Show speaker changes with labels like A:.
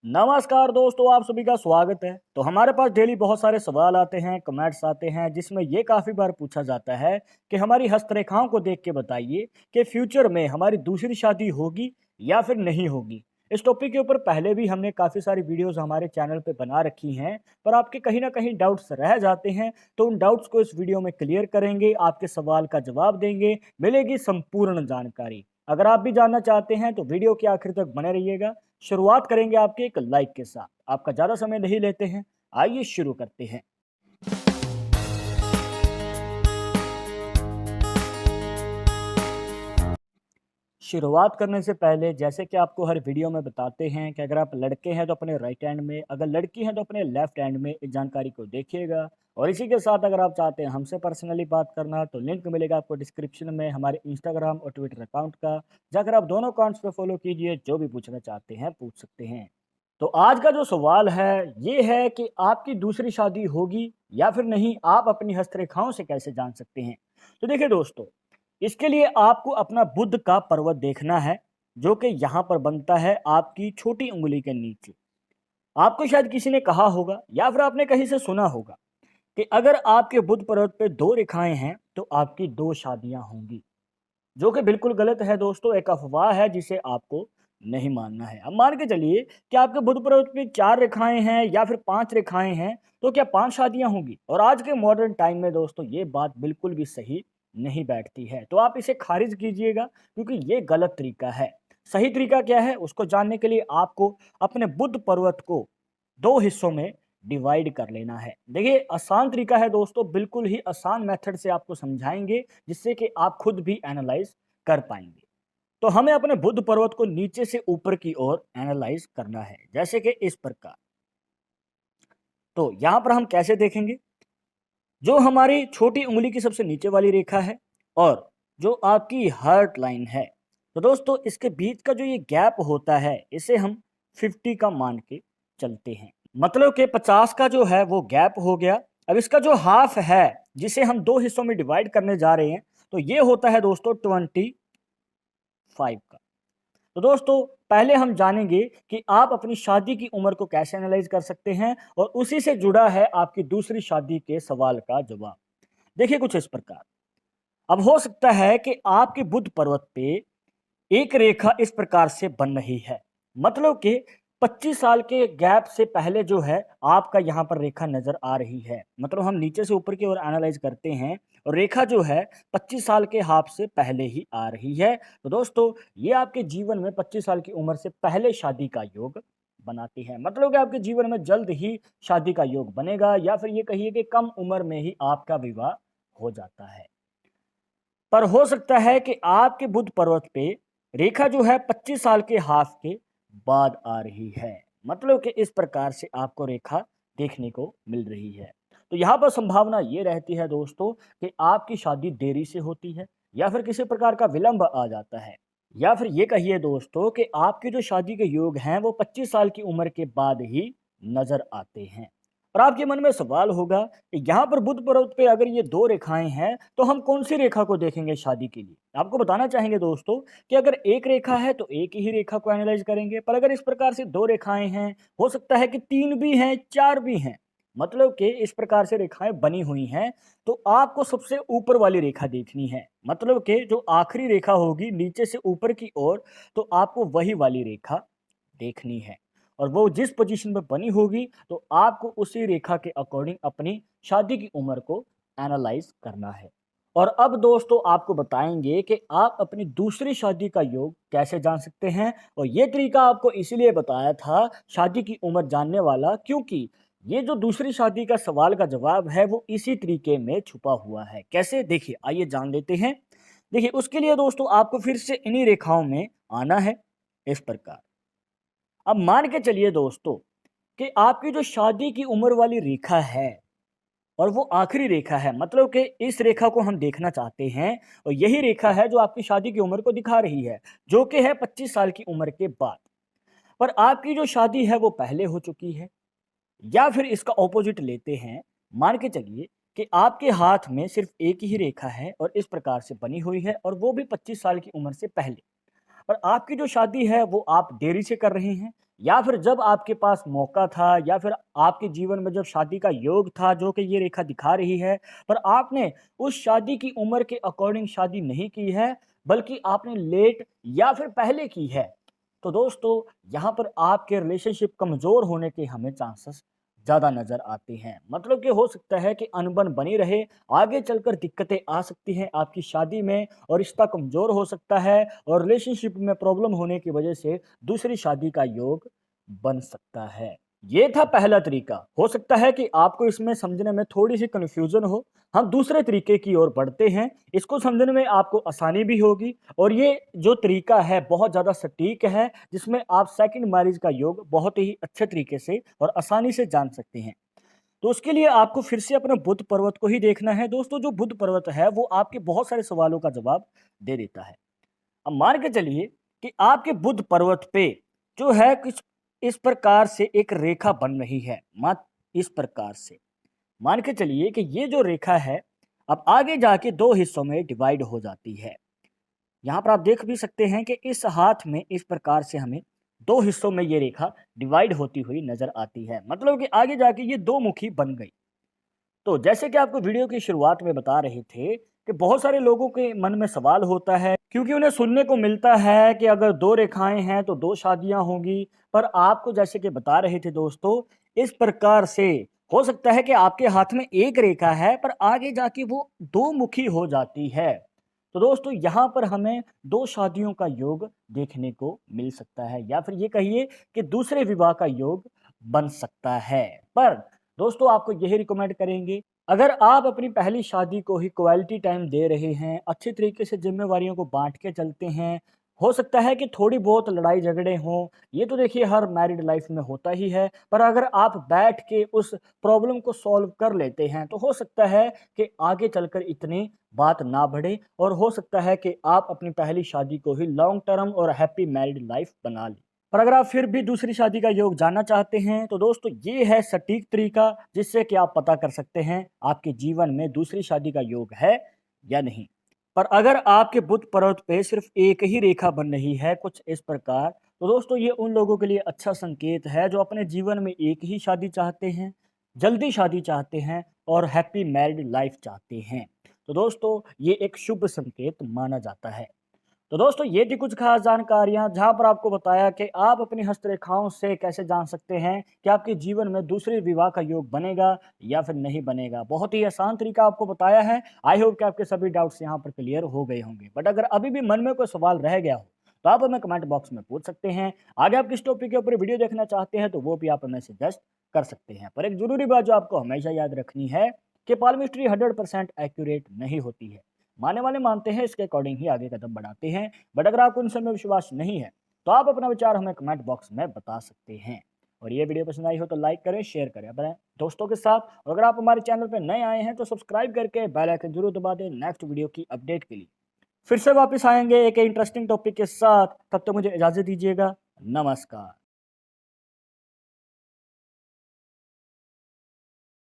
A: नमस्कार दोस्तों, आप सभी का स्वागत है। तो हमारे पास डेली बहुत सारे सवाल आते हैं, कमेंट्स आते हैं, जिसमें ये काफ़ी बार पूछा जाता है कि हमारी हस्तरेखाओं को देख के बताइए कि फ्यूचर में हमारी दूसरी शादी होगी या फिर नहीं होगी। इस टॉपिक के ऊपर पहले भी हमने काफ़ी सारी वीडियोस हमारे चैनल पे बना रखी हैं, पर आपके कहीं ना कहीं डाउट्स रह जाते हैं, तो उन डाउट्स को इस वीडियो में क्लियर करेंगे, आपके सवाल का जवाब देंगे, मिलेगी संपूर्ण जानकारी। अगर आप भी जानना चाहते हैं तो वीडियो के आखिर तक बने रहिएगा। शुरुआत करेंगे आपके एक लाइक के साथ। आपका ज़्यादा समय नहीं लेते हैं, आइए शुरू करते हैं। शुरुआत करने से पहले जैसे कि आपको हर वीडियो में बताते हैं कि अगर आप लड़के हैं तो अपने राइट हैंड में, अगर लड़की हैं तो अपने लेफ्ट हैंड में इस जानकारी को देखिएगा। और इसी के साथ अगर आप चाहते हैं हमसे पर्सनली बात करना तो लिंक मिलेगा आपको डिस्क्रिप्शन में हमारे इंस्टाग्राम और ट्विटर अकाउंट का। जाकर आप दोनों अकाउंट्स पे फॉलो कीजिए, जो भी पूछना चाहते हैं पूछ सकते हैं। तो आज का जो सवाल है ये है कि आपकी दूसरी शादी होगी या फिर नहीं, आप अपनी हस्तरेखाओं से कैसे जान सकते हैं। तो देखिए दोस्तों, इसके लिए आपको अपना बुध का पर्वत देखना है, जो कि यहाँ पर बनता है आपकी छोटी उंगली के नीचे। आपको शायद किसी ने कहा होगा या फिर आपने कहीं से सुना होगा कि अगर आपके बुध पर्वत पे दो रेखाएं हैं तो आपकी दो शादियां होंगी, जो कि बिल्कुल गलत है दोस्तों। एक अफवाह है जिसे आपको नहीं मानना है। अब मान के चलिए कि आपके बुध पर्वत पे चार रेखाएं हैं या फिर पांच रेखाएं हैं, तो क्या पांच शादियां होंगी? और आज के मॉडर्न टाइम में दोस्तों ये बात बिल्कुल भी सही नहीं बैठती है, तो आप इसे खारिज कीजिएगा, क्योंकि ये गलत तरीका है। सही तरीका क्या है उसको जानने के लिए आपको अपने बुध पर्वत को दो हिस्सों में डिवाइड कर लेना है। देखिए, आसान तरीका है दोस्तों, बिल्कुल ही आसान मेथड से आपको समझाएंगे, जिससे कि आप खुद भी एनालाइज कर पाएंगे। तो हमें अपने बुध पर्वत को नीचे से ऊपर की ओर एनालाइज करना है, जैसे कि इस प्रकार। तो यहां पर हम कैसे देखेंगे, जो हमारी छोटी उंगली की सबसे नीचे वाली रेखा है और जो आपकी हार्ट लाइन है, तो दोस्तों इसके बीच का जो ये गैप होता है इसे हम 50 का मान के चलते हैं। मतलब कि 50 का जो है वो गैप हो गया। अब इसका जो हाफ है, जिसे हम दो हिस्सों में डिवाइड करने जा रहे हैं, तो ये होता है दोस्तों 25 का। तो दोस्तों पहले हम जानेंगे कि आप अपनी शादी की उम्र को कैसे एनालाइज कर सकते हैं, और उसी से जुड़ा है आपकी दूसरी शादी के सवाल का जवाब। देखिए कुछ इस प्रकार। अब हो सकता है कि आपके बुध पर्वत पे एक रेखा इस प्रकार से बन रही है, मतलब कि 25 साल के गैप से पहले जो है आपका यहाँ पर रेखा नजर आ रही है। मतलब हम नीचे से ऊपर की ओर एनालाइज करते हैं और रेखा जो है 25 साल के हाफ से पहले ही आ रही है। तो दोस्तों ये आपके जीवन में 25 साल की उम्र से पहले शादी का योग बनाती है। मतलब कि आपके जीवन में जल्द ही शादी का योग बनेगा, या फिर ये कहिए कि कम उम्र में ही आपका विवाह हो जाता है। पर हो सकता है कि आपके बुध पर्वत पे रेखा जो है 25 साल के हाफ के बाद आ रही है। मतलब कि इस प्रकार से आपको रेखा देखने को मिल रही है। तो यहाँ पर संभावना ये रहती है दोस्तों कि आपकी शादी देरी से होती है, या फिर किसी प्रकार का विलंब आ जाता है, या फिर ये कहिए दोस्तों कि आपकी जो शादी के योग हैं वो 25 साल की उम्र के बाद ही नजर आते हैं। और आपके मन में सवाल होगा कि यहाँ पर बुध पर्वत पे अगर ये दो रेखाएं हैं तो हम कौन सी रेखा को देखेंगे शादी के लिए। आपको बताना चाहेंगे दोस्तों कि अगर एक रेखा है तो एक ही रेखा को एनालाइज करेंगे, पर अगर इस प्रकार से दो रेखाएं हैं, हो सकता है कि तीन भी हैं, चार भी हैं, मतलब कि इस प्रकार से रेखाएं बनी हुई हैं, तो आपको सबसे ऊपर वाली रेखा देखनी है। मतलब कि जो आखिरी रेखा होगी नीचे से ऊपर की ओर, तो आपको वही वाली रेखा देखनी है। और वो जिस पोजीशन पे बनी होगी तो आपको उसी रेखा के अकॉर्डिंग अपनी शादी की उम्र को एनालाइज करना है। और अब दोस्तों आपको बताएंगे कि आप अपनी दूसरी शादी का योग कैसे जान सकते हैं। और ये तरीका आपको इसीलिए बताया था शादी की उम्र जानने वाला, क्योंकि ये जो दूसरी शादी का सवाल का जवाब है वो इसी तरीके में छुपा हुआ है। कैसे, देखिए आइए जान लेते हैं। देखिए उसके लिए दोस्तों आपको फिर से इन्हीं रेखाओं में आना है, इस प्रकार। अब मान के चलिए दोस्तों कि आपकी जो शादी की उम्र वाली रेखा है और वो आखिरी रेखा है, मतलब कि इस रेखा को हम देखना चाहते हैं, और यही रेखा है जो आपकी शादी की उम्र को दिखा रही है, जो कि है 25 साल की उम्र के बाद। पर आपकी जो शादी है वो पहले हो चुकी है, या फिर इसका ऑपोजिट लेते हैं। मान के चलिए कि आपके हाथ में सिर्फ एक ही रेखा है और इस प्रकार से बनी हुई है, और वो भी 25 साल की उम्र से पहले। पर आपकी जो शादी है वो आप देरी से कर रहे हैं, या फिर जब आपके पास मौका था, या फिर आपके जीवन में जब शादी का योग था जो कि ये रेखा दिखा रही है, पर आपने उस शादी की उम्र के अकॉर्डिंग शादी नहीं की है, बल्कि आपने लेट या फिर पहले की है। तो दोस्तों, यहाँ पर आपके रिलेशनशिप कमज़ोर होने के हमें चांसेस ज़्यादा नज़र आते हैं। मतलब कि हो सकता है कि अनबन बनी रहे, आगे चलकर दिक्कतें आ सकती हैं आपकी शादी में, और रिश्ता कमज़ोर हो सकता है, और रिलेशनशिप में प्रॉब्लम होने की वजह से दूसरी शादी का योग बन सकता है। ये था पहला तरीका। हो सकता है कि आपको इसमें समझने में थोड़ी-सी कन्फ्यूज़न हो। हम दूसरे तरीके की ओर बढ़ते हैं। इसको समझने में आपको आसानी भी होगी, और ये जो तरीका है बहुत ज़्यादा सटीक है, जिसमें आप सेकंड मैरिज का योग बहुत ही अच्छे तरीके से और आसानी से जान सकते हैं। तो उसके लिए आपको फिर से अपना बुध पर्वत को ही देखना है। दोस्तों, जो बुध पर्वत है वो आपके बहुत सारे सवालों का जवाब दे देता है। अब मान के चलिए कि आपके बुध पर्वत पे जो है कुछ इस प्रकार से एक रेखा बन रही है, मत इस प्रकार से मान के चलिए कि ये जो रेखा है अब आगे जाके दो हिस्सों में डिवाइड हो जाती है। यहाँ पर आप देख भी सकते हैं कि इस हाथ में इस प्रकार से हमें दो हिस्सों में ये रेखा डिवाइड होती हुई नजर आती है, मतलब कि आगे जाके ये दो मुखी बन गई। तो जैसे कि आपको वीडियो की शुरुआत में बता रहे थे कि बहुत सारे लोगों के मन में सवाल होता है, क्योंकि उन्हें सुनने को मिलता है कि अगर दो रेखाएं हैं तो दो शादियां होंगी। पर आपको जैसे कि बता रहे थे दोस्तों, इस प्रकार से हो सकता है कि आपके हाथ में एक रेखा है पर आगे जाके वो दो मुखी हो जाती है। तो दोस्तों, यहाँ पर हमें दो शादियों का योग देखने को मिल सकता है, या फिर ये कहिए कि दूसरे विवाह का योग बन सकता है। पर दोस्तों, आपको यही रिकमेंड करेंगे, अगर आप अपनी पहली शादी को ही क्वालिटी टाइम दे रहे हैं, अच्छे तरीके से जिम्मेवारियों को बांट के चलते हैं, हो सकता है कि थोड़ी बहुत लड़ाई झगड़े हों, ये तो देखिए हर मैरिड लाइफ में होता ही है, पर अगर आप बैठ के उस प्रॉब्लम को सॉल्व कर लेते हैं तो हो सकता है कि आगे चलकर इतनी बात ना बढ़े, और हो सकता है कि आप अपनी पहली शादी को ही लॉन्ग टर्म और हैप्पी मैरिड लाइफ बना लें। पर अगर आप फिर भी दूसरी शादी का योग जानना चाहते हैं तो दोस्तों, ये है सटीक तरीका जिससे कि आप पता कर सकते हैं आपके जीवन में दूसरी शादी का योग है या नहीं। पर अगर आपके बुध पर्वत पे सिर्फ एक ही रेखा बन रही है कुछ इस प्रकार, तो दोस्तों ये उन लोगों के लिए अच्छा संकेत है जो अपने जीवन में एक ही शादी चाहते हैं, जल्दी शादी चाहते हैं, और हैप्पी मैरिड लाइफ चाहते हैं। तो दोस्तों, ये एक शुभ संकेत माना जाता है। तो दोस्तों, ये थी कुछ खास जानकारियां जहां पर आपको बताया कि आप अपनी हस्तरेखाओं से कैसे जान सकते हैं कि आपके जीवन में दूसरे विवाह का योग बनेगा या फिर नहीं बनेगा। बहुत ही आसान तरीका आपको बताया है। आई होप कि आपके सभी डाउट्स यहां पर क्लियर हो गए होंगे। बट अगर अभी भी मन में कोई सवाल रह गया हो तो आप हमें कमेंट बॉक्स में पूछ सकते हैं। आगे आप किस टॉपिक के ऊपर वीडियो देखना चाहते हैं तो वो भी आप हमें सजेस्ट कर सकते हैं। पर एक जरूरी बात जो आपको हमेशा याद रखनी है कि पालमिस्ट्री 100% एक्यूरेट नहीं होती है। मानने वाले मानते हैं, इसके अकॉर्डिंग ही आगे कदम बढ़ाते हैं। बट अगर आपको उन सब में विश्वास नहीं है तो आप अपना विचार हमें कमेंट बॉक्स में बता सकते हैं। और ये वीडियो पसंद आई हो तो लाइक करें, शेयर करें अपने दोस्तों के साथ, और अगर आप हमारे चैनल पर नए आए हैं तो सब्सक्राइब करके बेल आइकन जरूर दबा दें नेक्स्ट वीडियो की अपडेट के लिए। फिर से वापस आएंगे एक इंटरेस्टिंग टॉपिक के साथ, तब तक मुझे इजाजत दीजिएगा। नमस्कार।